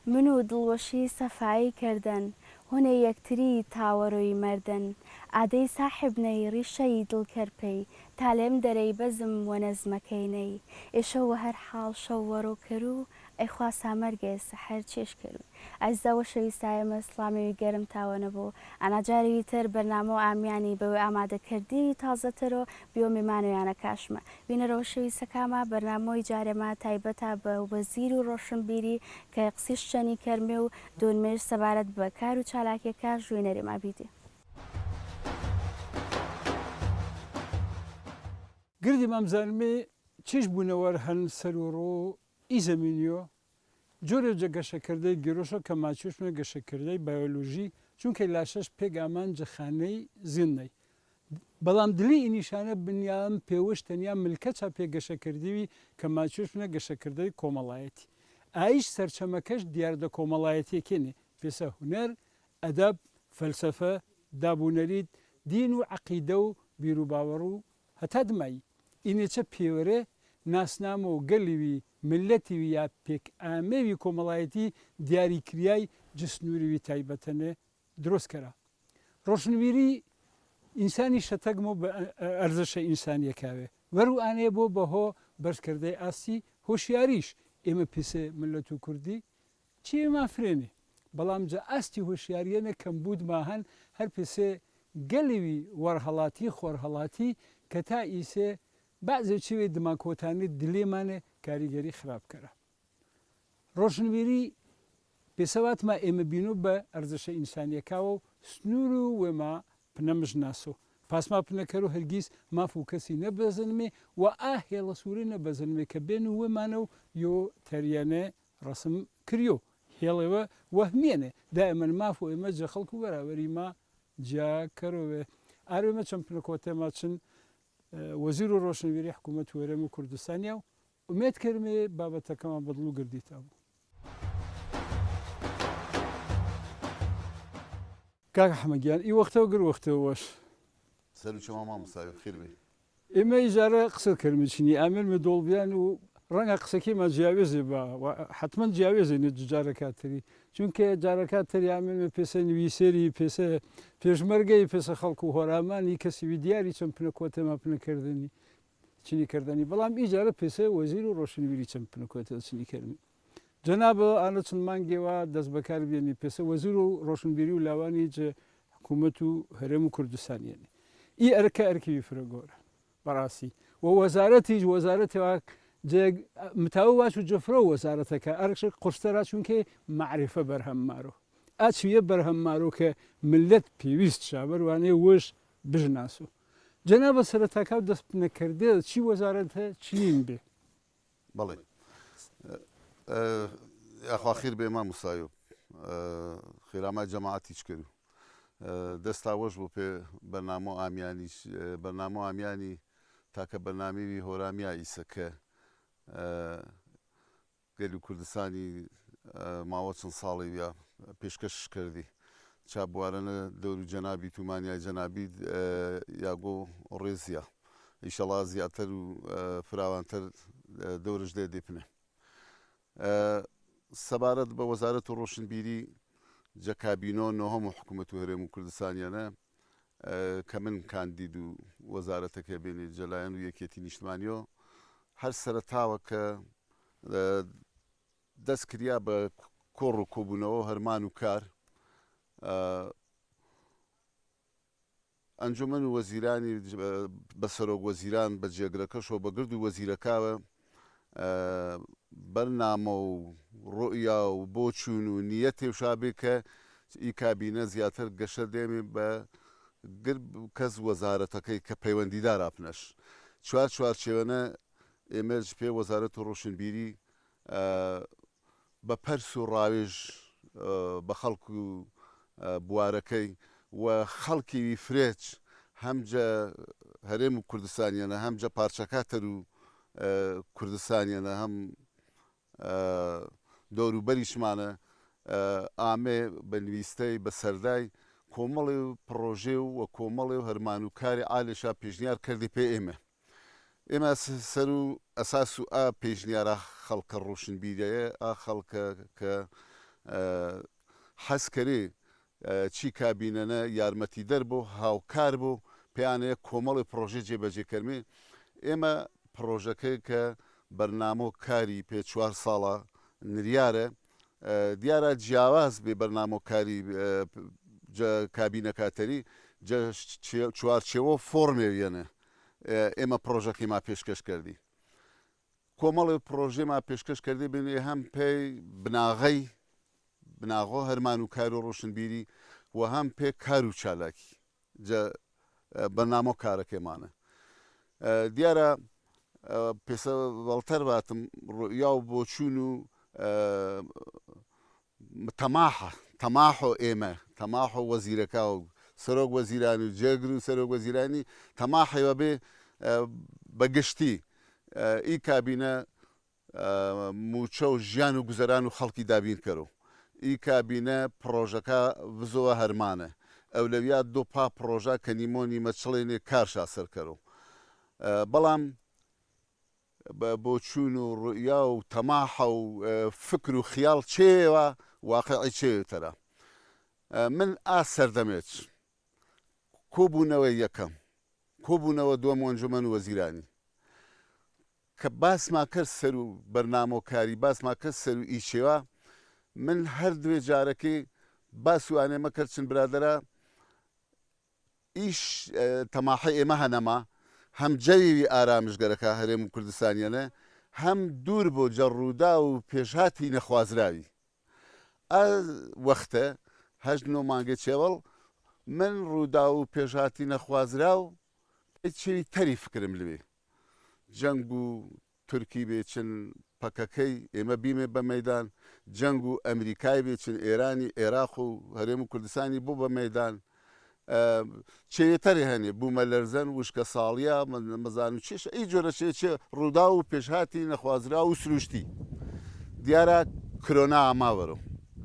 من و دڵوەشی سەفایی کردن هونێ یەکتری تاوەڕۆی مەردن ئادەی ساحبنەی ڕیشەی دڵکەرپەی تا لێم دەرەی بەزم وە نەزمەکەینەی ئێشەوە هەر حاڵ شەو وەڕۆ کرو ئەیخوا سامەرگێ سەحەر چێش کرد ئەزداوە شەویستایەمە سڵامەوی گەرم تاوەنە بوو ئەناجارێکی تر بەرنامە و ئامیانی بەوەی ئامادەکردی تازەترۆ بیۆ میمانویانە کاشمە بینەرەوە شەویستەکامە بەرنامۆی جارێمە تایبەتە بە وەزیر و ڕۆشنبیری کە قسیش شەنی کەرمێ و دۆنمێش سەبارەت بە کار و چالاکیەکە ژوێنەرێما بیدێ گردی مامزانمێ چێش بوونەوەر هەن سەرۆڕۆ ئی زەمینیۆ جۆرە جە گەشەکردەی گیرۆشە کە ماچۆشمە گەشەکردەی بایۆلۆژی چونکە لاشەش پێگامان جەخانەی زیندنەی بەڵام دلی ئینیشانە بنیام پێوەش تەنیا ملکەچە پێگەشەکردیوی کە ماچۆشمە گەشەکردەی کۆمەڵایەتی ئایش سەرچەمەکەش دیاردە کۆمەڵایەتێکێنێ پێسە هونەر ئەدەب فەلسەفە دابوونەریت دین و عەقیدە و بیرروباوەڕ و هەتا دمایی ئینێچە پێوەرە ناسنامە و گەلیوی ملەتیوی یا پێک ئامێوی کۆمەڵایەتی دیاریکریای جسنووریوی تایبەتەنێ دروستکەرا ڕۆشنبیری ئینسانی شەتەگمە بە ئەرزشە ئینسانیەکاوێ وەرو ئانەیە بۆ بەهۆ بەرزکردەی ئاسی هۆشیاریش ئێمە پێسێ ملەت و کوردی چی مافرێنێ بەڵام جە ئاستی هۆشیاریەنە کەم بود ماهەن هەر پێسێ گەلوی وەرهەڵاتی خۆرهەڵاتی کە تا ئیسێ بەعزێ چوێ دماکۆتانی دلێمانێ کاریگەری خراپکەرە ڕۆشنبیری پێسەواتمە ئێمە بینو بە ئەرزشە ئینسانیەکاوە و سنوور و وێما پنەمژ ناسۆ پاسما پنەکەر و هەرگیز ماف و کەسی نەبەزنمێ و ئا هێڵە سووری نەبەزنمێ کە بێن و وێمانە و یۆ تەریانە ڕسم کریۆ هێڵێوە وەهمێنێ دا ئەمە ماف و ئێمە جە خەڵک و بەراوەری ما جاکەرۆوێ ئارێمە چەند پنەکۆتێما چن وەزیر و ڕۆشنبیری حکوومەت وەرەم و کوردستانیا و ئومێد کردمێ بابەتەکەمان بەدڵ و گردیتا بوو کاک حەمەگیان ئی وەختەوە گر وەختەوە وەش سەرچەما مامۆستا خێر بێ ئێمە ئیجارە قسە کردمچنی ئامێرمە دۆڵبیان و ڕەنگە قسەکەیمە جیاوێزێ بە حتمما جیاوێزێنێت جارەکاتری چونکە جارەکاتری ئامێرمە پێسە نویسێری پێسە پێشمەرگەی پێسە خەڵکو و هۆرامانی کەسیوی دیاری چەند پنەکۆتەما پنەکردنی چنی کردنی بەڵام ئیجارە پێسە وەزیر و ڕۆشنبیری چەند پنەکۆتە چنی کردنی جەنابە ئانە چەند مانگێەوە دەست بەکار بێنی پێسە وەزیر و ڕۆشنبیری و لاوانی جە حکوومەت و هەرێم و کوردستانیێنێ ئی ئەرکە ئەرکیوی فرەگۆرە بەڕاستی و وەزارەتیش وەزارەتەوە متاوە واش و جەفرە وەزارەتەکە ئەرش قورستەرا چونکە معرفە بەرهەممارۆ ئاچویە بەرهەممارۆ کە ملت پێویست شابەروانێ وەش بژناسۆ جەنابە سەرەتاکە دەست نەکردێ چی وەزارەتە چین بێ بەڵێ یاخوا خێر بێ مامۆستایۆ خێرامە جەماعەتیش کرد دەستاوەش بۆ پێ بەرنامە ئامیانیش بەرنامە ئامیانی تاکە بەرنامەوی هۆرامیا ئیسەکە گەلی کوردستانی ماوە چەند ساڵی یا پێشکەش کردی چابوارەنە دەور و جەنابی تومانیای جەنابی یاگۆ ڕێزیە ئیشەڵا زیاتر و فراوانتر دەورش لێ دێپنێ سەبارەت بە وەزارەت و ڕۆشنبیری جە کابینۆ نۆهەم و حکوومەت و هەرێم و کوردستانیانە کە من کاندید و وەزارەتەکە بێنێ جەلایەن و یەکێتی نیشتمانیۆ هەر سەرەتاوە کە دەست کریا بە کۆڕ و کۆبوونەوە هەرمان و کار ئەنجومەن و وەزیرانی بە سەرۆک وەزیران بە جێگرەکەشەوە بە گرد و وەزیرەکەوە بەرنامە و ڕۆیا و بۆ چوون و نیەت تێوشابێ کە ئی کابینە زیاتر گەشە دێمێ بە کەس وەزارەتەکەی کە پەیوەندیدار ئاپنەش چوارچێوەنە ئێمەش پێ وەزارەت و ڕۆشنبیری بە پەرس و ڕاوێژ بە خەڵک و بوارەکەی و خەڵکی فرێچ هەمجە هەرێم و کوردستانیانە هەمجە پارچەکاتەر و کوردستانیانە هەم دەوروبەریشمانە ئامێ بە نویستەی بە سەردای کۆمەڵی و پرۆژێ و کۆمەڵی و هەرمان و کاری ئالێشا پێشنیار کردی پێ ئێمە سەر و ئەساس و ئا پێشنیارە خەڵکە ڕۆشنبیریەیە ئا خەڵکە کە حەزکەرێ چی کابینەنە یارمەتیدەر بۆ هاوکار بۆ پێیانەیە کۆمەڵی پرۆژێ جێبەجێکردمێ ئێمە پرۆژەکەی کە بەرنامۆ کاری پێ 4 ساڵە نریارە دیارە جیاواز بێ بەرنامۆکاری کابینە کاتەری چوارچێوە فۆرمێویەنە ئێمە پرۆژەکەیما پێشکەش کردی کۆمەڵی پرۆژێما پێشکەش کردی بێنێ هەم پێی بناغۆ هەرمان و کار و ڕۆشنبیری و هەم پێ کار و چالاکی بەرنامۆ کارەکەمانە دیارە پێسە بەڵتەر باتم ڕوئیا و بۆچوون و تەماحۆ ئێمە تەماحۆ وەزیرەکە و سەرۆک وەزیرانی و جێگر و سەرۆک وەزیرانی تەماحەوە بێ بەگشتی ئی کابینە موچە و ژیان و گوزەران و خەڵکی دابین کەرەوە ئی کابینە پرۆژەکە بزۆوە هەرمانە ئەولەویات دۆ پا پرۆژە کە نیمۆنی مەچڵێنێ کارشا سەرکەرەوە بەڵام بۆ چوون و ڕوئیا و تەماحە و فکر و خیاڵ چێوە واقعی چێتەرە من سەردەمێت کۆبوونەوەی یەکەم کۆبوونەوە دووەم ئەنجومەن وەزیرانی کە باسما کرد سەر و بەرنامۆکاری باسما کرد سەر و ئیچێوە من هەر دوێ جارەکەی باس وانێمە کرد چن برادەرە ئیش تەماحی ئێمە هەنەما هەم جەوی ئارامشگەرەکە هەرێم و کوردستانیانە هەم دوور بۆ جەڕوودا و پێشهاتی نەخوازراوی وەختە هەشت نۆ مانگە چێوەڵ من ڕوودا و پێشهاتی نەخوازرا و چی تەری فکرم لێ جەنگ و تورکی بێچن پەکەکەی ئێمە بیمێ بە مەدان جەنگ و ئەمریکای بێچن ئێرانی عێراق و هەرێم و کوردستانی بوو بە مەدان چێتەری هەنێ بوومە لەرزەن وشکە ساڵیا مەزان و چێش ئەی جۆرە چێ ڕوودا و پێشهاتی نەخوازرا و سروشتی دیارە کرۆنا ئاماوەرە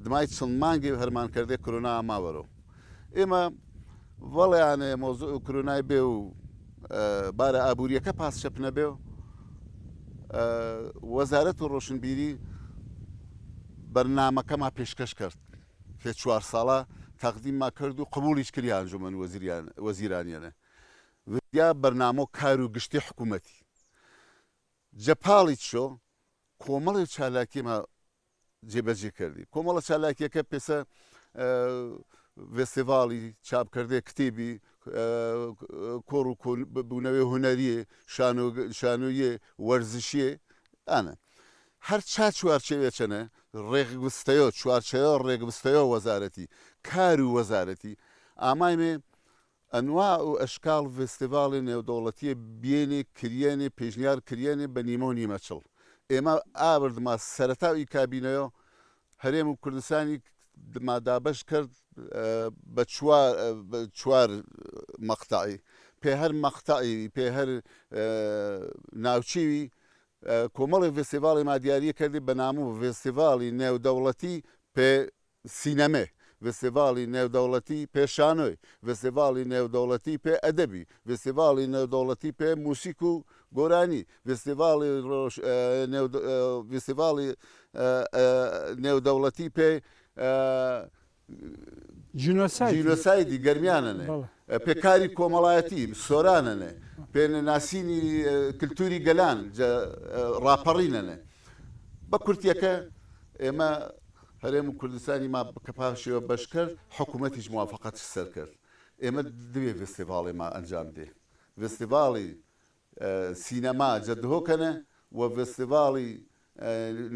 دمای چەند مانگی هەرمانکردێ کرۆنا ئاماوەرە ئێمە وەڵیانێ مۆزوع کرۆنای بێ و بارە ئابوووریەکە پاسچەپ نەبێ و وەزارەت و ڕۆشنبیری بەرنامەکەما پێشکەش کرد پێ 4 ساڵە تەقدیمما کرد و قبولیش کردی ئەنجومەن وەزیرانیانە یا بەرنامۆ کار و گشتی حکوومەتی جەپاڵی چۆ کۆمەڵی چالاکیمە جێبەجێ کردی کۆمەڵە چالاکیەکە پێسە فێستیڤاڵی چاپکردێ کتێبی کۆڕ و بوونەوەی هونەریە شانۆیە وەرزشیە ئەنە هەر چوارچێوێچەنە ڕێگوستەیە چوارچەوە ڕێگوستەیە وەزارەتی کار و وەزارەتی ئامایمێ ئەنوا و ئەشکاڵ فێستیڤاڵی نێودەوڵەتیە بێنێ کریێنێ پێشنیار کریێنێ بە نیمە و نیمەچڵ ئێمە ئابردما سەرەتاوی کابینەوە هەرێم و کوردستانی مادابش کرد بە 4 مەقتەعی پێ هەر مەقتەعی پێ هەر ناوچیوی کۆمەڵی فێستیڤاڵی مادیاریە کردی بە ناموو فێستیڤاڵی نێودەوڵەتی پێ سینەمێ فێستیڤاڵی نێودەوڵەتی پێ شانۆی فێستیڤاڵی نێودەوڵەتی پێ ئەدەبی فێستیڤاڵی نێودەوڵەتی پێ موسیک و گۆرانی فێستیڤاڵی نێودەوڵەتی پێ جینۆسایدی گەرمیانەنێ پێکاری کۆمەڵایەتی سۆرانەنێ پێناسینی کللتوری گەلان ڕاپەڕینەنێ بە کورتیەکە ئێمە هەرێم و کوردستانی ما کە پاشەوە بەش کرد حکوومەتیش موافقەتی سەر کرد ئێمە دوێ فێستیڤاڵی ما ئەنجام دێ فێستیڤاڵی سینەما جەدهۆکەنە و فێستیڤاڵی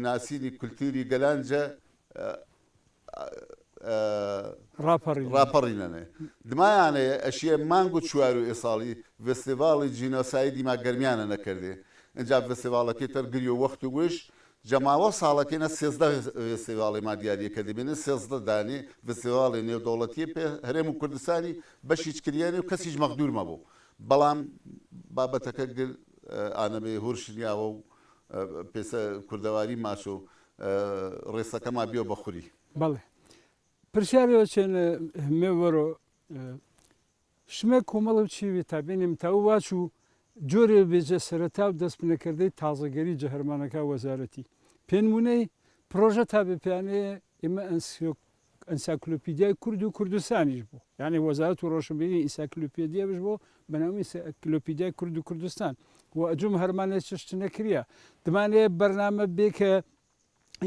ناسینی کولتوری گەلانجە ڕاپەڕینەنێ دمایانەیە ئەشیە مانگ و 4 ئێساڵی فێستیڤاڵی جینۆسایدی ما گەرمیانە نەکردێ ئەجا فێستیڤاڵەکەی تەرگری و وەخت و وش جەماوە ساڵەکەینە 13 فێستیڤاڵی ما دیاریەکە دەبێنێ 13 دانێ فێستیڤاڵی نێودەوڵەتیە پێ هەرێم و کوردستانی بەشیچ کریێنێ و کەسیش مەغدور مەبوو بەڵام بابەتەکە ئانەبێ هورشنیاوە و پێسە کوردەواری ماچۆ ڕێسەکەما بیۆ بەخوری بەڵێ پرسیارەوە چێنە هەمێوەرۆ شمێ کۆمەڵە و چیوی تابێنێ متاو واچ و جۆرێ بێجە سەرەتا و دەستپنەکردەی تازەگەری جەهەرمانەکە وەزارەتی پێنمونەی پرۆژە تا بپیانەیە ئێمە ئەنساکلۆپیدیای کورد و کوردستانیش بوو یعنی وەزارەت و ڕۆشنبیری ئیساکلۆپیدیاش بۆ بەناوی ئیساکلۆپیدیای کورد و کوردستان و ئەجوم هەرمانێ چشت نەکرە دەمانەیە بەرنامە بێ کە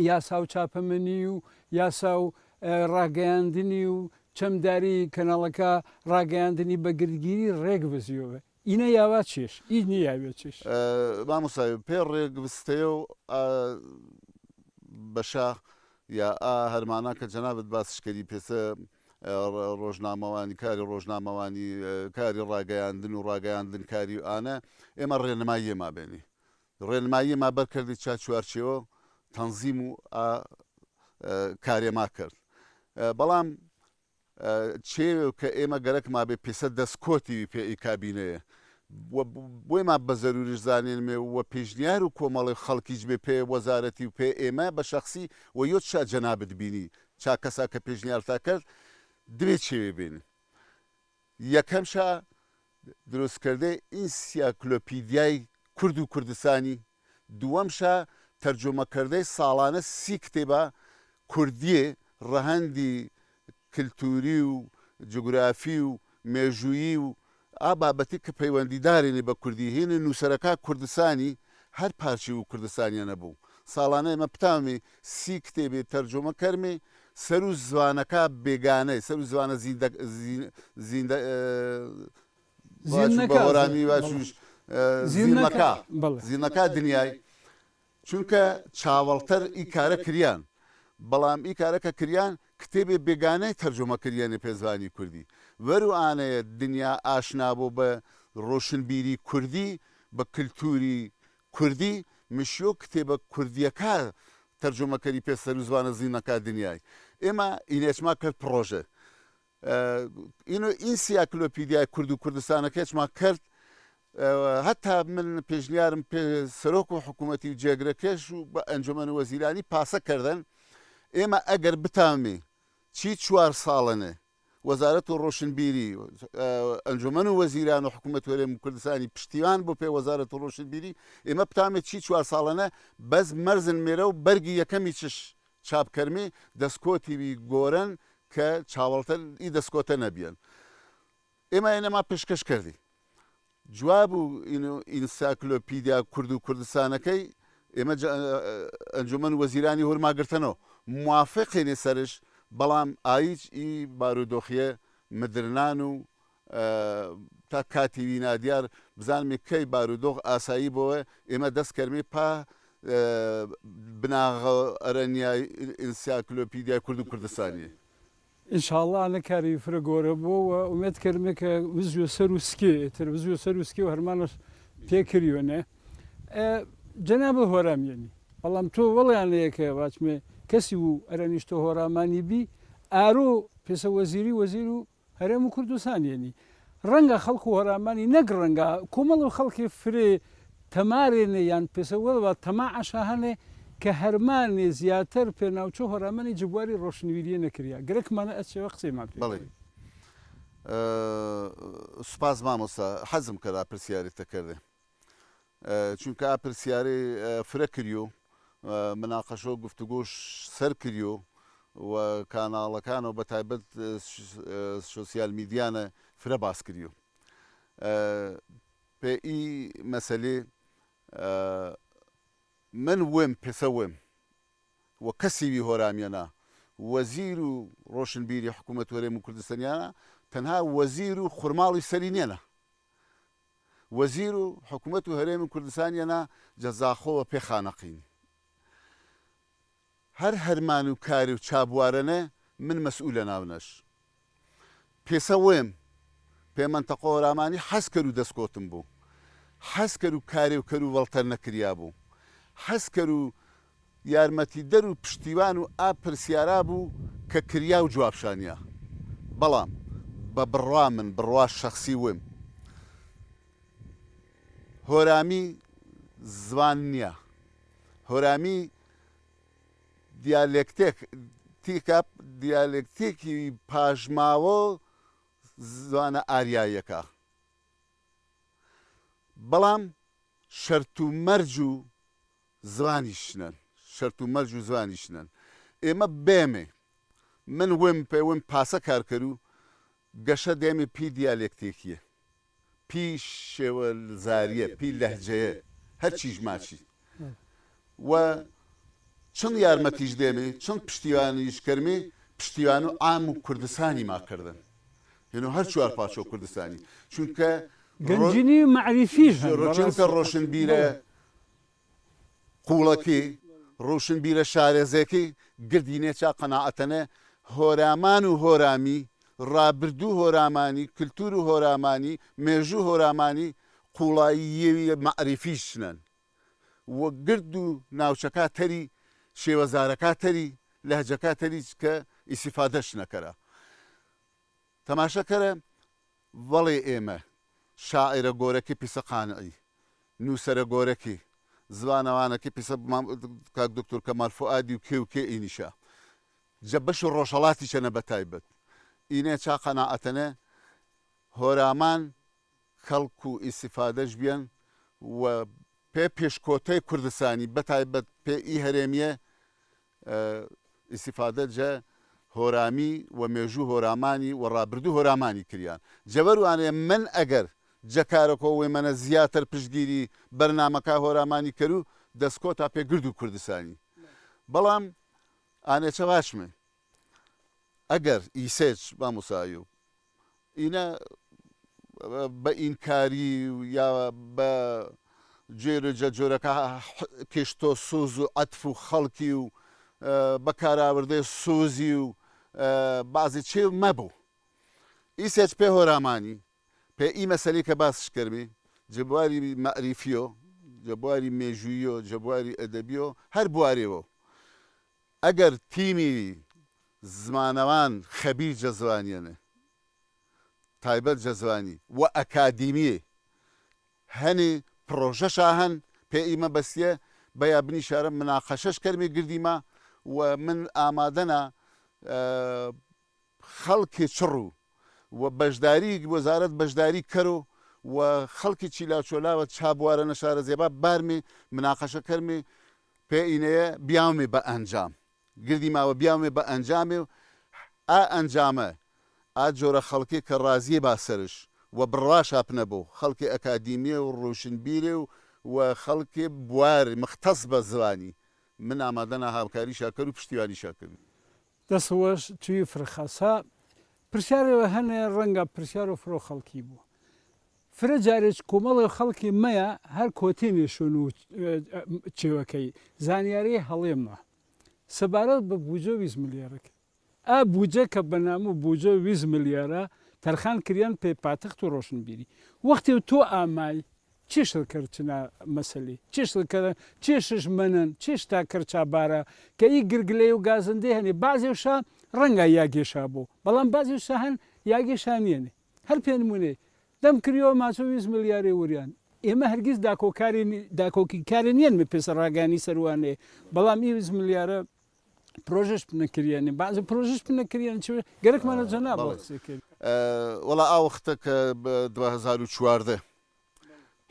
یاسا و چاپەمەنی و یاسا و ڕاگەیاندنی و چەمداری کەناڵەکە ڕاگەیاندنی بەگرگیری ڕێک بزیەوە ئینە یاوا چێش ئیش نیاوێت چێش مامۆسای پێ ڕێگبستەیە و بەشا یا هەرمانە کە جەنابەت باسشکەری پێسە ڕۆژنامەوانی کاری ڕۆژنامەوانی کاری ڕاگەیاندن و ڕاگەیاندن کاری ئانە ئێمە ڕێنمایی ما بێنی ڕێنمایی ما بەرکردی چاچوارچەوە تەنزیم و کارێما کرد بەڵام چێ کە ئێمە گەرەک ما بێ پێسە دەستکۆتی پێ کابینەیە بۆی ما بە زەروریش زانێنمێ وە پێشنیار و کۆمەڵی خەڵکیش بێ پێ وەزارەتی و پێ ئێمە بە شخصی و یۆت شا جەنابەت بینی چا کەسا کە پێشنیارتا کرد دوێت چێوێ بێن یەکەم شا دروستکردەی ئینسیاکلۆپیدیای کورد و کوردستانی دووەم شا تەرجمەکردەی ساڵانە 30 کتێبە کوردیە ڕەهەندی کللتوری و جوگرافی و مێژویی و بابەتی کە پەیوەندیدارێنێ بە کوردی هێنە نووسەرەکە کوردستانی هەر پارچی و کوردستانیە نەبوو ساڵانە ئێمە پتامی 30 کتێبێ تەرجمە کەرمێ سەر و زوانەکە بێگانەی سەر و زوانە بەهۆرامی واشوش زیینەکە دنیای چونکە چاوەڵتەر ئی کارە کریان بەڵام ئی کارەکە کریان کتێبێ بێگانەی تەرجمە کریانێ پێزانی کوردی وەرو ئانەیە دنیا ئاشنا بۆ بە ڕۆشنبیری کوردی بە کللتوری کوردی مشیۆ کتێبە کوردیەکە تەرجمەکەری پێسەر و زوانە زیینەکە دنیای ئێمە ئینێچما کرد پرۆژە ئینسیاکلۆپیدیای کورد و کوردستانەکەچما کرد هەتا من پێشنیارم پێ سەرۆک و حکوومەتی و جێگرەکەش و بە ئەنجومەن وەزیرانی پاسە کردن ئێمە ئەگەر بتامی چی 4 ساڵەنێ وەزارەت و ڕۆشنبیری ئەنجومەن و وەزیران و حکوومەت وەرێم کوردستانی پشتیوان بۆ پێ وەزارەت و ڕۆشنبیری ئێمە بتامێت چی 4 ساڵەنە بەس مەرزن مێرە و بەرگی یەکەمی چش چاپکەرمی دەستکۆتیوی گۆرن کە چاوەڵتەر ئی دەستکۆتە نەبیێن ئێمە ئێنەما پێشکەش کردی جواب و ئینساکلۆپیدیا کورد و کوردستانەکەی ئێمە ئەنجومەن وەزیرانی هەورماگرتنەوە موافقێنێ سەرش بەڵام ئایچ ئی بارودۆخیە مدرنان و تا کاتیوی نادیار بزانمێ کەی بارودۆخ ئاسایی بۆە ئێمە دەست کەرمێ پا بناغ ئەرەنیای ئینسیاکلۆپیدیای کورد و کوردستانی ئینشاءڵڵا نەکاری فرە گۆرە بۆەوە ومێت کردمێ کە وزیۆ سەر و سکێ تر وزیۆ سەر و سکێ و هەرمانەش پێکردوێنێ جەنابە هۆرامێنی بەڵام تۆ وەڵیانەیەکە واچمێ کەسی و ئەرەنیشتۆ هۆرامانی بی ئارۆ پێسە وەزیری وەزیر و هەرێم و کوردستانیێنی ڕەنگە خەڵک و هۆرامانی نەک ڕەنگە کۆمەڵ و خەڵکی فرێ تەمارێنێ یان پێسەوەڵەوە تەما عەشاهەنێ کە هەرمانێ زیاتر پێناوچۆ هۆرامانی جبواری ڕۆشنبیریە نەکریا گرەکمانە ئەچێوە قسەیمان پێ سوپاس مامۆستا حەزم کەدا پرسیارێتە کردێ چونکە پرسیارێ فرە کریۆ مناقەشە و گفتوگۆش سەر کریۆ و کاناڵەکانەوە بە تایبەت سۆسیال میدیانە فرە باس کریۆ پێ ئی مەسەلێ من وێم پێسە وێم وە کەسیوی هۆرامیەنە وەزیر و ڕۆشنبیری حکوومەت وەرێم و کوردستانیانە تەنها وەزیر و خورماڵی سەری نێنە وەزیر و حکوومەت و هەرێمی کوردستانیانە جەزاخۆوە پێخانەقین هەر هەرمان و کاری و چابوارەنە من مەسئولە ناونەش پێسە وێم پێ منتەقە هۆرامانی حەز کرد و دەستکۆتم بوو حەز کرد و کاری و کەر و وەڵتەر نەکریا بوو حەز کرد و یارمەتی دەر و پشتیوان و پرسیارا بوو کە کریا و جوابشانیە بەڵام بە بڕوا من بڕوا شەخسی وێم هۆرامی زوان نییە هۆرامی دیالێکتێکی پاژماوە زوانە ئاریایەکە بەڵام شەرت و مەرج و زوانیشنن شەرت و مەرج و زوانیشنن ئێمە بێمێ من وم پێ وم پاسە کارکەر و گەشە دێمێ پی دیالێکتێکیە پی شێوە زاریە پی لەهجەیە هەرچیش ماچی و چەند یارمەتیش دێمێ چەند پشتیوانیش کەرمێ پشتیوان و ئام و کوردستانی ماکردن هەر چوار پاچۆ کوردستانی چونکە گەنجینی معریفیش چونکە ڕۆشنبیرە قوڵەکەی ڕۆشنبیرە شارێزەکەی گردینێ چا قەناعەتەنە هۆرامان و هۆرامی ڕابردوو هۆرامانی کللتور و هۆرامانی مێژوو هۆرامانی قوڵاییەوی معریفیشنن وە گرد و ناوچەکە تەری شێوەزارەکە تەری لەهجەکە تەری کە ئیسیفادەش نەکەرە تەماشەکەرە وەڵێ ئێمە شاعرە گۆرەکی پیسە قانعی نووسەرە گۆرەکی زوانەوانەکە پیسە کاک دکتۆر کەمال فوئادی و کێ و کێ ئینیشە جە بەش و ڕۆژهەڵاتی چەنە بەتایبەت ئینێ چا قەناعەتەنە هۆرامان خەڵک و ئیسیفادەش بیان و پێ پێشکۆتەی کوردستانی بەتایبەت پێ ئی هەرێمیە ئیسیفادە جە هۆرامی و مێژوو هۆرامانی و ڕابردوو هۆرامانی کریان جەبەروانێ من ئەگەر جەکارەکۆ منە زیاتر پشتگیری بەرنامەکە هۆرامانی کرد و دەستکۆ تا پێگرد و کوردستانی بەڵام ئانێچە باشمێ ئەگەر ئیسێچ بامۆسایی و ئینە بە ئینکاری و یا بە جێرە جەجۆرەکە کشتۆ سوز و عەتف و خەڵکی و بەکاراوردەی سۆزی و بازی چێ مەبوو ئیسێچ پێ هۆرامانی پێ ئی مەسەلەی کە باسش کردمی جەبواری مەعریفیۆ جەبواری مێژوویۆ جەبواری ئەدەبیۆ هەر بوارێەوە ئەگەر تیمی زمانەوان خەبیر جەزوانیانە تایبەت جەزوانی و ئەکادیمیە هەنێ پرۆژەشا هەن پێ ئیمە بەستیە بەیا بنی شارە مناقەشەش کەرمێ گردیمە و من ئامادەنا خەڵکی چڕ و بەشداری وەزارەت بەشداری کەرۆ و خەڵکی چیلاچۆلاوە چابوارە نەشارە زێبا بارمێ مناقەشە کەرمێ پێ ئینەیە بیاومێ بە ئەنجام گردی ماوە بیاومێ بە ئەنجامێ و ئا ئەنجامە ئا جۆرە خەڵکی کە ڕازیە باسەرش و بڕواش هاپنەبوو خەڵکی ئەکادیمیە و ڕۆشنبیرێ و خەڵکی بوار مختص بە زوانی من ئامادەنا هاوکاری شاکەر و پشتیوانی شاکردن دەسەوەش توی فرخەسا پرسیارەوە هەنێ ڕەنگە پرسیار و فرۆ خەڵکی بوو فرە جارێک کۆمەڵی خەڵکی مەیە هەر کۆتێنێشون و چێوەکەی زانیاری هەڵێمە سەبارەت بە بوجە 20 ملیارەکە ئا بوجە کە بەنام و بوجە 20 ملیارە تەرخان کریان پێ پاتەخت و ڕۆشنبیری وەختی و تۆ ئامای چێشت کردچنا مەسەلی چێشش منن چێش تا کەرچابارە کە ئی گرگلەی و گازندەی هەنێ بازێشا ڕەنگە یاگێشا بوو بەڵام بازێشا هەن یاگێشانیێنێ هەر پێ نمونێ دەم کریەوە ماچە 20 ملیارێ وریان ئێمە هەرگیز داکۆکی کاری نیەن پێسە ڕاگانی سەروانێ بەڵام ئی 20 ملیارە پرۆژش نەکریێنێ بازە پرۆژش نەکریان گەرەکمانە جەنا وەڵا ئاوەختە کە 2014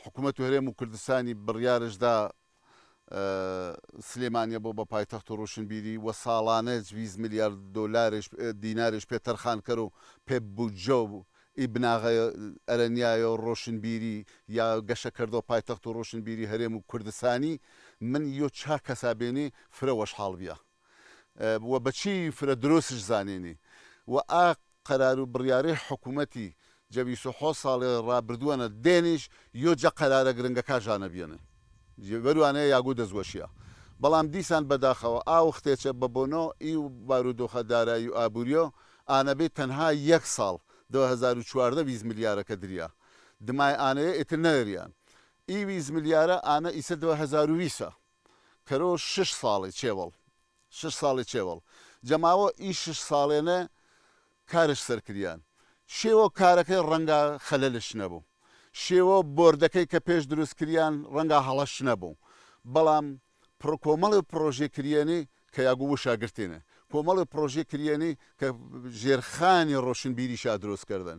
حکوومەت و هەرێم و کوردستانی بڕیارشدا سلێمانیە بۆ بە پایتەخت و ڕۆشنبیری وە ساڵانە 20 میلیارد دۆلارش دینارش پێ تەرخان و پێ بوجە و ئیبناغە ئەرەنیایە و ڕۆشنبیری یا گەشە کردەوە پایتەخت و ڕۆشنبیری هەرێم و کوردستانی من یۆ چا کەسابێنێ فرەوەش حاڵبیە وە بەچی فرە درۆستش زانێنێ و ئا قەرار و بڕیارەی حکوومەتی جەوی 26 ساڵێ ڕابردووەنە دێنیش یۆجە قەرارە گرنگەکە ژانە بێنە بەروانەیە یاگو دەزوەشیە بەڵام دیسان بەداخەوە ئاوختێچە بەبۆنۆ ئی و بارودۆخە دارایی و ئابوووریۆ ئانەبێت تەنها 1 ساڵ 2014 20 ملیارەکە دریا دمای ئانەیە ئێتر نەوەریان ئی 20 ملیارە ئانە ئیسە 2020 کەرۆ 6 ساڵی چێوەڵ 6 ساڵی چێوەڵ جەماوە ئی 6 ساڵێنە کارش سەرکریان شێوە کارەکەی ڕەنگە خەلەلش نەبوو شێوە بۆردەکەی کە پێش دروستکریان ڕەنگە هەڵەش نەبوو بەڵام کۆمەڵی پرۆژێکریێنی کە یاگو شاگرتێنە کۆمەڵی پرۆژێکریێنی کە ژێرخانی ڕۆشنبیریشا دروستکردن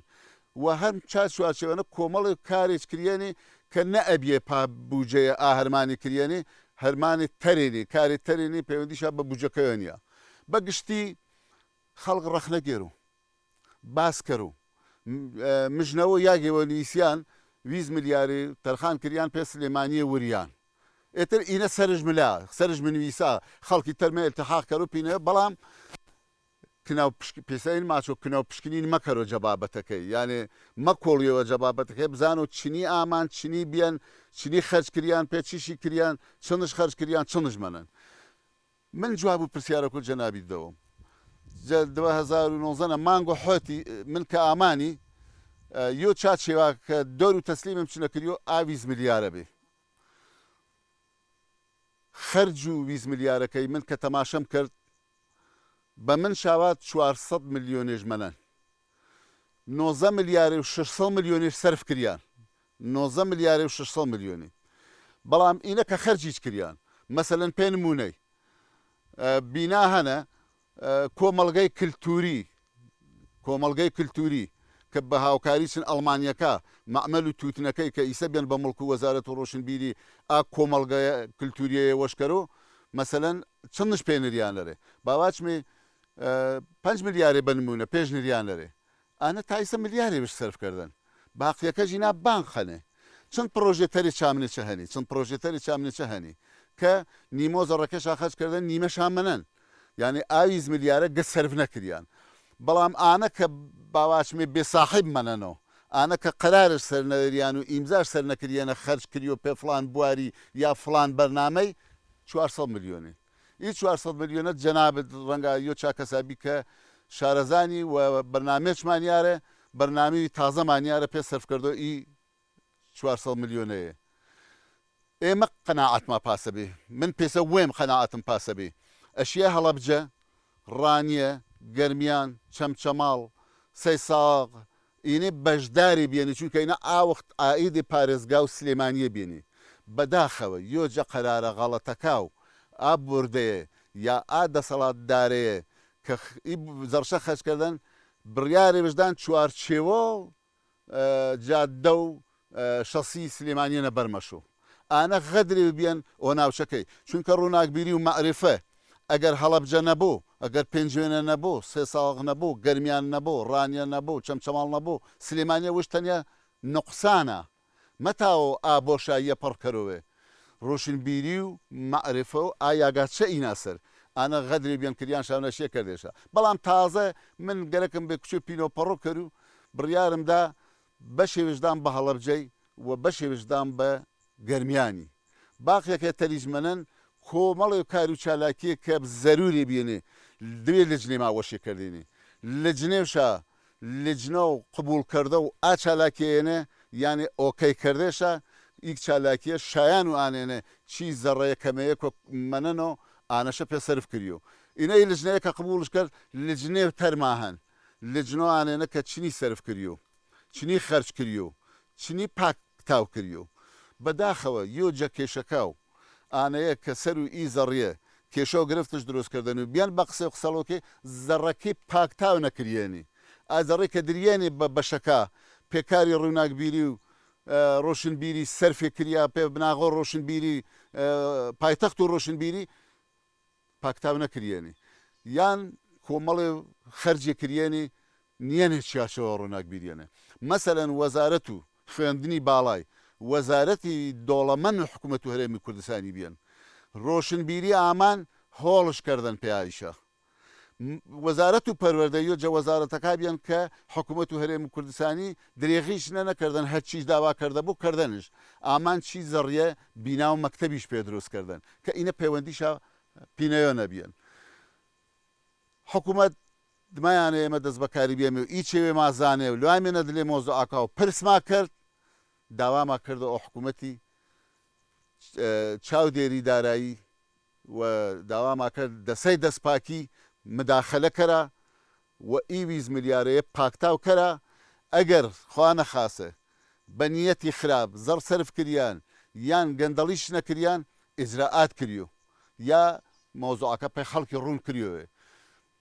و هەم چاچواچێوەنە کۆمەڵی کارێک کریێنی کە نەئەبیێ پا بوجەیە ئاهەرمانی کریێنی هەرمانی تەرێنی کاری تەرێنی پەیوەندیشا بە بوجەکەیە بەگشتی خەڵک ڕەخ نەگێر و باس کرد و مژنەوە یاگەوە نویسیان 20 میلیاری تەرخان کریان پێ سلێمانیە وریان ئێتر ئینە سەرژ ملا سەرژ منویسا خەڵکی تەرمە التحاق کرد و پینە بەڵام کناو پێسەین ماچۆ کناو پشکنین مەکەرۆ جەبابەتەکەی یانێ مەکۆڵیەوە جەبابەتەکەی بزان و چنی ئامان چنی بیان چنی خەرج کریان پێ چیشی کریان چنش خەرج کریان چنش منن من جواب و پرسیارەکە جەنابی دەوم 2019 مانگۆ حۆتی من کە ئامانی یۆ چات شێوا کە دەور و تەسلیمم چ نەکردیۆ ئا 20 میلیارە بێ خەرج و 20 میلیارەکەی من کە تەماشەم کرد بە من شاوات 400 میلیۆنێژ مەنەن 90 میلیارێ و 600 میلیۆنێش سەرف کریان 90 میلیارێ و 600 میلیۆنی بەڵام ئینە کە خەرجیچ کریان مەسەلەن پێ نمونەی بینا هەنە کۆمەڵگەی کللتوری کە بە هاوکاری چن ئەڵمانیەکە مەعمەل و تووتنەکەی کە ئیسە بێن بە مڵک و وەزارەت و ڕۆشنبیری ئا کۆمەڵگەیە کللتوریە وەشکەرۆ مەسەلەن چندش پێ نریانەرێ باواچمێ 5 میلیارێ بنمونە پێش نریانەرێ ئەنە تایسە میلیارێش سەرفکردن باقیەکە ژینا بانک خەنێ چەند پرۆژێتەری چامنێچە هەنی چەند پرۆژێتەری چامنێچە هەنی کە نیمۆ زەڕەکەشا خەرجکردن نیمەشان منن یعنی ئاویز میلیارە گە سەرف نەکریان بەڵام ئانە کە باواچمێ بێساحب منەنەوە ئانە کە قەرارش سەر نەریان و ئیمزاش سەر نەکریانە خەرج کردی و پێ فلان بواری یا فلان بەرنامەی 400 میلیۆنی ئی 400 میلیۆنە جەنابەت ڕەنگە یۆ چاکەسابی کە شارەزانی و بەرنامێچمانیارە بەرنامی تازەمانیارە پێ سەرفکردۆ ئی 400 میلیۆنەیە ئێمە قەناعەتما پاسە بێ من پێسە وێم قەناعەتم پاسە بێ ئەشیە هەڵەبجە ڕانیە گەرمیان چەمچەماڵ سەیساغ ئینێ بەشداری بێنی چونکە ئینە ئاوەخت ئائیدی پارێزگا و سلێمانیە بێنی بەداخەوە یۆجە قەرارە غەڵەتەکا و ئا بوردەیە یا ئا دەسەڵاتدارەیە کە زەرشە خەرجکردن بڕیارێ بژدان چوارچێوە جادە و شەسی سلێمانیەنە بەرمەشۆ ئانە غەدرێ بێن ئۆ ناوچەکەی چونکە ڕووناکبیری و مەعرفە ئەگەر هەڵەبجە نەبوو ئەگەر پێنجوێنە نەبوو سێ ساڵ نەبوو گەرمیان نەبوو ڕانیە نەبوو چەمچەماڵ نەبوو سلێمانیە وشتەنیا نقصانە مەتاوە ئابۆشاییە پڕکەرەوێ ڕۆشنبیری و مەعرفە و ئایاگاچە ئیناسەر ئانە غەدری بیان کریان شاونەشیە کردێشە بەڵام تازە من گەرەکم بێ کوچێ پینۆپەڕۆ کرد و بڕیارمدا بەشێوشدان بە هەڵەبجەی و بەشێوشدان بە گەرمیانی باقیەکە تەریژمەنن کۆمەڵی کار و چالاکیە کە زەروری بێنێ دوێ لجنێ ماوەشێکردێنی لجنێشە لجنە و قبولکردە و ئا چالاکیێنێ یعنی ئۆکەی کردێشە ئیک چالاکیە شایان و ئانێنێ چی زەڕەیە کەمەیە منەنەوە ئانەشە پێ سەرف کردیۆ ئینەی لجنەیە کە قبولش کرد لجنێ تەرما هەن لجنۆ ئانێنە کە چنی سەرف کردیۆ چنی خەرج کردیۆ چنی پاک تاو کردیۆ بەداخەوە یۆجە کێشەکە و ئانەیە کە سەر و ئی زەڕیە کێشە و گرفتش دروستکردن و بیان بە قسە قسەڵۆکێ زەڕەکەی پاکتاو نەکریێنی ئازەڕێ کە دریێنێ بە بەشەکە پێکاری ڕووناکبیری و ڕۆشنبیری سەرفێ کریا پێ بناغۆ ڕۆشنبیری پایتەخت و ڕۆشنبیری پاکتاو نەکریێنی یان کۆمەڵێ خەرجێ کریێنی نیەنێ چیاشەوە ڕووناکبیریێنێ مەسەلەن وەزارەت و خوێندنی باڵای وەزارەتی دۆڵەمەند حکوومەت و هەرێمی کوردستانی بیان ڕۆشنبیری ئامان هۆڵشکردن پێیشە وەزارەت و پەروەردەیی و جە وەزارەتەکە بیان کە حکوومەت و هەرێمی کوردستانی درێغیش نەکردن هەر چیش داوا کردە بوو کردنش ئامان چی زەڕیە بینا و مەکتەبیش پێ دروستکردن کە ئینە پەیوەندیشە پینەیە نەبیێن حکوومەت دمایانە ئێمە دەست بەکاری بێمێ و ئیچێوێ مازانێ و لوامێنە دلێ مۆزۆ ئاکا و پرسما کرد داواما کردە ئەو حکوومەتی چاودێری دارایی و داواما کرد دەسەی دەستپاکی مداخلە کەرە و ئی 20 میلیارەیە پاکتاو کەرە ئەگەر خوا نەخاسە بە نیەتی خراپ زەڕ سەرف کریان یان گەندەڵیش نەکریان ئیجراعات کریۆ یا مۆزوعەکە پێی خەڵکی ڕوون کریۆوێ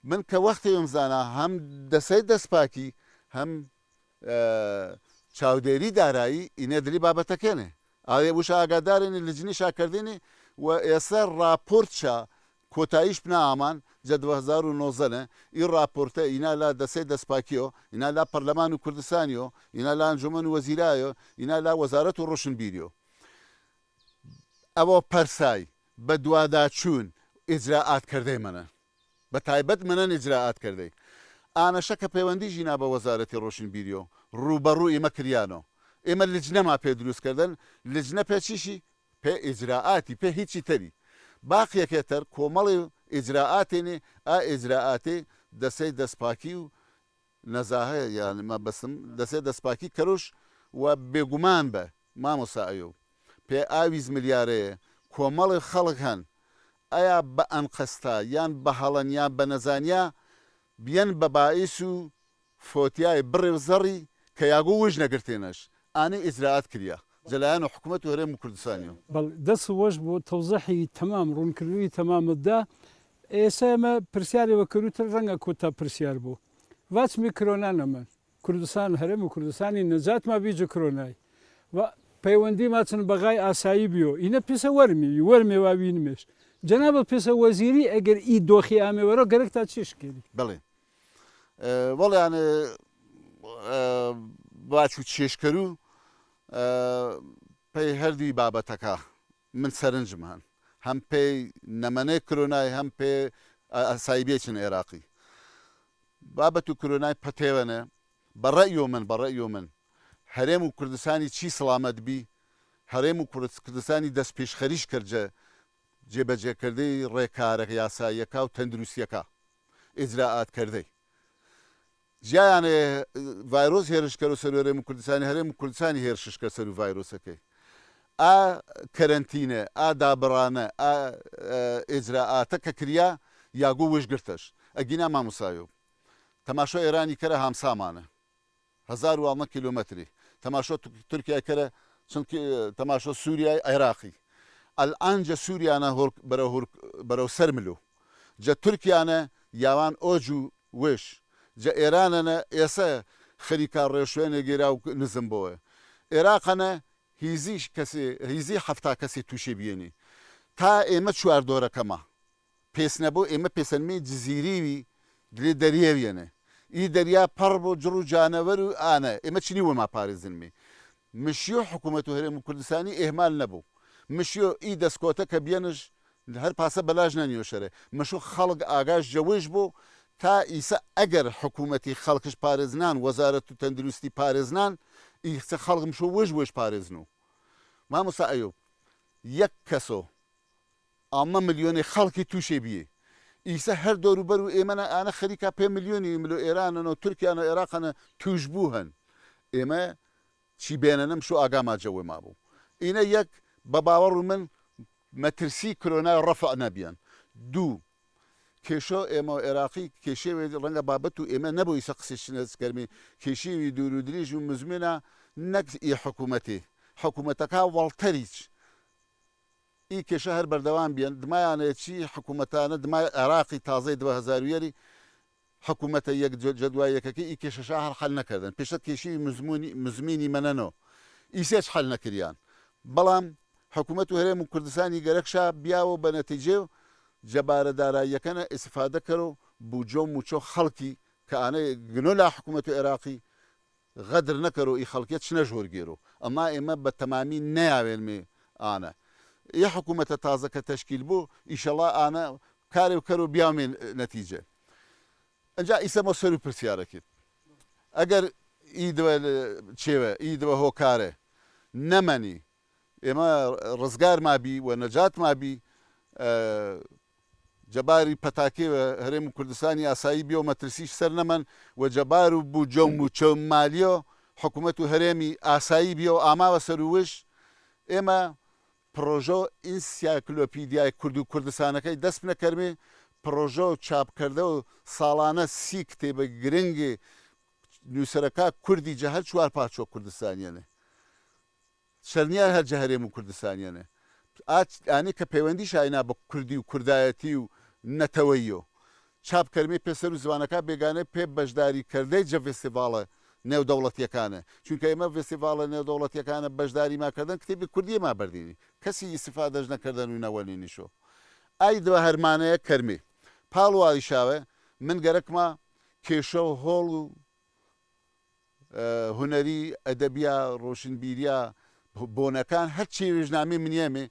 من کە وەختی ئەمزانە هەم دەسەی دەستپاکی هەم چاودێری دارایی ئینە دلی بابەتەکەنێ ئاێ وش ئاگادارێنی لجنی شاکردنی و ئێستا راپۆرتشە کۆتاییش بنا ئامان جە 2009 ئی راپۆرتە ئینا لا دەسێ دەستپاکیۆ ئینا لا پەرلەمان و کوردستانیۆ ئینا لا ئەنجومەن وەزیرایۆ ئینا لا وەزارەت و ڕۆشنبیریۆ ئەوە پەرسای بە دوواداچوون ئیجراعاتکردەی منە بە تایبەت منەن ئیجراعاتکردەی ئانەشە کە پەیوەندی ژینا بە وەزارەتی ڕۆشنبیریۆ ڕوبەڕوو ئێمە کریانۆ ئێمە لجنەما پێ دروستکردن لجنە پێچیشی پێ ئیجراعاتی پێ هیچی تەری باقیەکێتەر کۆمەڵی ئیجراعاتێنێ ئا ئیجراعاتێ دەسەی دەستپاکی و نەزاهەیە یانمە بەسم دەسێ دەستپاکی کەروش و بێگومان بە مامۆسایۆ پێ ئاویز ملیارەیە کۆمەڵی خەڵک هەن ئایا بە ئەنقەستا یان بە هەڵەن یان بە نەزانیا بیەن بە باعیس و فۆتیای بڕێ زەڕی کە یاگۆ وژ نەگرتێنەش ئانی ئیجراعات کریا جەلایەن و حکوومەت و هەرێم و کوردستانیەوە دەست وەش بۆ تەوزەحی تەمام ڕوونکردنی تەمامەتدا ئێستا ئێمە پرسیارەوە کردوتر ڕەنگە کۆتا پرسیار بوو واچمی کرۆنانەمە کوردستان هەرێم و کوردستانی نەجاتما بیجە کرۆنای و پەیوەندی ماچن بەغای ئاسایی بیۆ ئینە پێسە وەرمێ واوینمێش جەنابە پێسە وەزیری ئەگەر ئی دۆخی ئامێوەرە گەرەک تا چێشکێری بڵێ وەڵیانە باچ و چێشکەر و پێی هەردووی بابەتەکە من سەرنجم هەن هەم پێی نەمەنەی کرۆنای هەم پێ ئاساییبێچن عێراقی بابەت و کرۆنای پەتێوەنە بەڕێیۆ من هەرێم و کوردستانی چی سڵامەت بی هەرێم و کوردستانی دەست پێشخەریش کردجە جێبەجێکردەی ڕێکارە یاساییەکە و تەندروستیەکە ئیجراعاتکردەی جیانێ ڤایرۆس هێرشکەر و سەر هەرێم و کوردستانی هەرێم و کوردستانی هێرششکە سەر و ڤایرۆسەکەی ئا کەرەنتینە ئا دابڕانە ئا ئیجراعاتە کە کریا یاگۆ وشگرتەش ئەگینا مامۆسایۆ تەماشۆ ئێرانی کەرە هامسامانە 1000 کیلومتری تەماشۆ تورکیا کەرە تەماشۆ سووریای عێراقی ئەلئانجە سووریانە بەرەو سەرملو جە تورکیانە یاوان ئۆج و وش جە ئێرانەنە ئێسە خەریکا ڕێشوێنە گێرا و نزم بۆە عێراقەنە هیزی هەفتا کەسی تووشی بێنی تا ئێمە چواردۆرەکەمە پێس نەبوو ئێمە پێسەنمی جززیریوی درێ دەریەویێنێ ئی دەریا پەڕ بۆ جڕ و جانەوەر و ئانە ئێمە چنی وەما پارێزنمی مشیۆ حکوومەت و هەرێم و کوردستانی ئێهمال نەبوو مشیۆ ئی دەستکۆتە کە بێنش هەر پاسە بەلاژ نەنیۆشەرێ مەشو خەڵک ئاگاش جەوەش بوو تا ئیسە ئەگەر حکوومەتی خەڵکش پارێزنان وەزارەت و تەندروستی پارێزنان ئیسە خەڵکم شو وەش پارێزن و مامۆستا ئەیوب یەک کەسۆ ئەمە ملیۆنی خەڵکی تووشێ بیێ ئیسە هەر دەوروبەر و ئێمە ئانە خەریکا 5 ملیۆنی ملۆ ئێرانەوە تورکیانە عێراقەنە توش بوو هەن ئێمە چی بێنەنەم شو ئاگاماجەوە مابوو ئینە یەک بە باوەڕ و من مەترسی کرۆنای ڕەفع نەبیان دوو کێشۆ ئێمە عێراقی کێشێوێ ڕەنگە بابەت و ئێمە نەبوو ئیسە قسەشنەسکەرمی کێشێوی دوور و درێژ و مزمێنە نەک ئی حکوومەتی حکوومەتەکە وەڵتەریچ ئی کێشە هەر بەردەوام بیان دمایانەیەکی حکوومەتانە دمای عێراقی تازەی 2000 حکوومەتە یەک جەدوایەکەکە ئی کێشەشە هەر حەل نەکردن پێشە کێشی مزمینی منەنەوە ئیسێش حەل نەکریان بەڵام حکوومەت و هەرێم و کوردستانی گەرەکشا بیاوە بە نەتیجێ و جەبارە داراییەکەنە ئیسفادە کەرەوە بوجۆ موچۆ خەڵکی کە ئانە گنۆ لا حکوومەت و عێراقی غەدر نەکەرەوە ئی خەڵکیت چنە ژۆرگێرۆ ئەما ئێمە بە تەمامی نەیاوێنمێ ئانە یە حکوومەتە تازەکە تەشکیل بوو ئیشەڵا ئانە کارێ و کەر و بیاومێن نەتیجە ئەجا ئیسەمە سەر و پرسیارەکەت ئەگەر ئیدوە چێوە ئیدوە هۆکارێ نەمەنی ئێمە ڕزگار مابی و نەجات مابی جەباری پەتاکێوە هەرێم و کوردستانی ئاسایی بیۆ مەترسیش سەر نەمەن و جەبار و بوو جۆم و چۆم مالیۆ حکوومەت و هەرێمی ئاسایی بیۆ ئاماوە سەر و وش ئێمە پرۆژۆ ئینسیکلۆپیدیای کورد و کوردستانەکەی دەست نەکەرمێ پرۆژۆ و چاپکردە و ساڵانە سی کتێبە گرنگێ نووسەرەکە کوردی جەهەر چوار پاچۆ کوردستانیانە شەرنیار هەر جەهەرێم و کوردستانیانە ئانی کە پەیوەندی شاینا بە کوردی و کوردایەتی و نەتەوەییۆ چاپکەرمێ پێسەر و زوانەکە بێگانە پێ بەشداری کردەی جە فێستیڤاڵە نێودەوڵەتیەکانە چونکە ئێمە فێستیڤاڵە نێودەوڵەتیەکانە بەشداری ماکردن کتێبی کوردی ما بەردینی کەسی ئیسفادەش نەکردن و نەوەنینیشۆ ئای دو هەرمانەیە کەرمێ پاڵواریشاوە من گەرەکمە کێشە و هۆڵ و هوەری ئەدەبیا ڕۆشنبیریە بۆنەکان هەر چێوێژنامی منیێمێ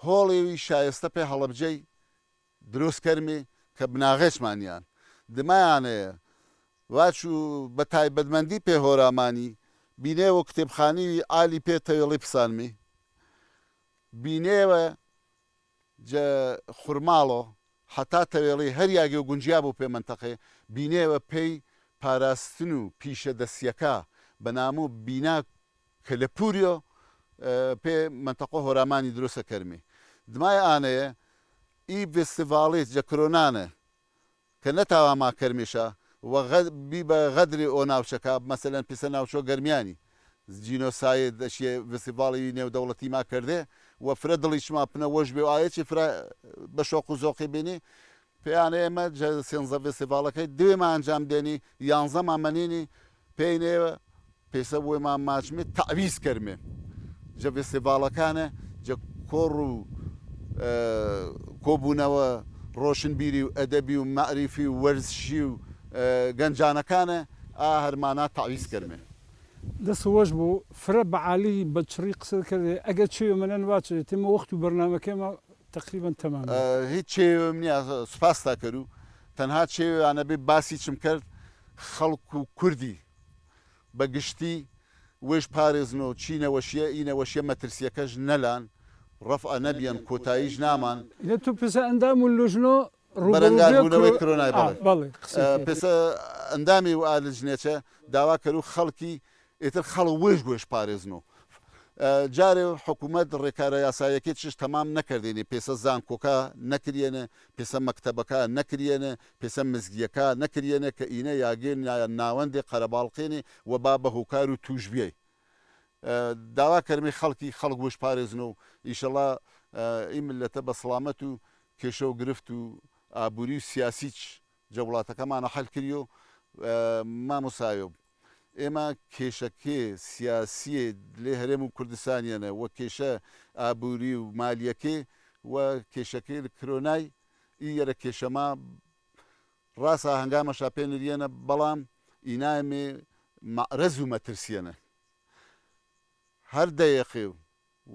هۆڵێوی شایستە پێ هەڵەبجەی دروست کەرمێ کە بناغێچمانیان دمایانەیە واچوو بە تایبەتمەندی پێ هۆرامانی بینێوە کتێبخانی ئالی پێ تەوێڵی پسانمی بینێوە خورماڵۆ حتا تەوێڵی هەر یاگێ و گونجیا بوو پێ منتەقێ بینێوە پێی پاراستن و پیشە دەستیەکە بە نامۆ بینا کە لە پوریۆ پێ منتەقۆ هۆرامانی دروستە کەرمی دمای ئانەیە ئی فستیڤاڵێت جە کرۆنانە کە نەتاوا ما کەرمیشە بی بە غەدری ئۆ ناوچەکە مەسەلەن پیسە ناوچۆ گەرمیانی جینۆسایە دەشێ فستیڤاڵی نێودەوڵەتی ما کردێ و فرە دڵیشما پنە وەش بێ و ئاەتی فرە بە شۆق و زۆقی بینی پێیانە ئێمە سێنزە فستیڤاڵەکەی دوێمان ئەنجام دێنی یانزەمان منینی پێینێوە پێسە بۆیمان ماچمێت تەعویز کەرمێ جە فستیڤاڵەکانە جە کۆڕ و کۆبوونەوە ڕۆشنبیری و ئەدەبی و مەعریفی و وەرزشی و گەنجانەکانە هەرمانە تەعویز کەرمێ دەسەوەش بوو فرە بەعالی بە چڕی قسە کردێ ئەگە چێوە منەن واچێت تێمە وەخت و بەرنامەکەمە تقریبا تەمام هیچ چێوم نییە سوپاستا کرد و تەنها چێوانە بێ باسی چم کرد خەڵک و کوردی بەگشتی وێش پارێزنەوە چینەوەشیە ئینەوەشیە مەترسیەکەش نەلان ڕەفع نەبیان کۆتاییش نامان لە تو پێسە ئەندام و لۆژنۆ بەرەنگاربوونەوەی کرۆنای بەڵێ پێسە ئەندامی و ئالژنێچە داوا کرد و خەڵکی ئێتر خەڵ وێش پارێزنەوە جارێ حکوومەت ڕێکارە یاسایەکێ چش تەمام نەکردێنێ پێسە زانکۆکە نەکرێنە پێسە مەکتەبەکە نەکرێنە پێسە مزگیەکە نەکرێنە کە ئینە یاگەن ناوەندێ قەرەباڵقێنێ و با بە هۆکار و توشبێ داوا کەرمی خەڵکی خەڵک وش پارێزنەوە و ئیشەڵا ئی ملەتە بە سڵامەت و کێشە و گرفت و ئابووری و سیاسیچ جە وڵاتەکەمانە حەل کردی و مامۆسایۆ ئێمە کێشەکێ سیاسیە لێ هەرێم و کوردستانیانە وە کێشە ئابووری و مالیەکێ و کێشەکەی کرۆنای ئیەرە کێشەما ڕاستە هەنگامەشا پێنریەنە بەڵام ئینامێ مەعرەز و مەترسیەنە هەر دەیەقێ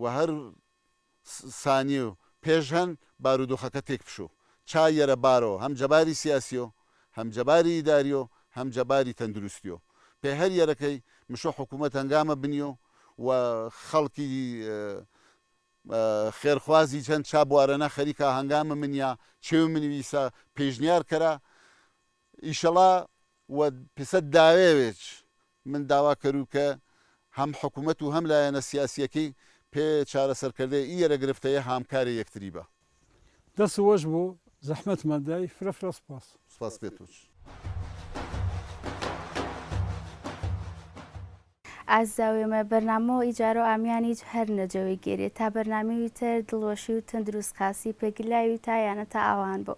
و هەر سانیە و پێش هەن بارودۆخەکە تێک بشۆ چایەرە بارەوە هەم جەباری سیاسیۆ هەم جەباری ئیداریۆ هەم جەباری تەندروستیۆ پێ هەر یەرەکەی مشۆ حکوومەت هەنگامە بنیۆ و خەڵکی خێرخوازی چەند چابوارەنە خەریکە هەنگامە منیا چێو منویسە پێشنیار کەرا ئیشەڵا و پسە داوێوێت من داوا کەرو کە هەم حکوومەت و هەم لایەنە سیاسیەکەی پێ چارەسەرکردێ ئیەرە گرفتەیە هامکارە یەکتری بە دەسەوەش بوو زەحمەتمەدای فرە سپاس پێتوش ئازاوێمە بەرنامەوە ئیجارە و ئامیانیج هەر نەجەوەی گێرێت تا بەرنامەی تر دڵۆشی و تەندروست خاسی پێگیلاوی تایانە تا ئاوان بۆ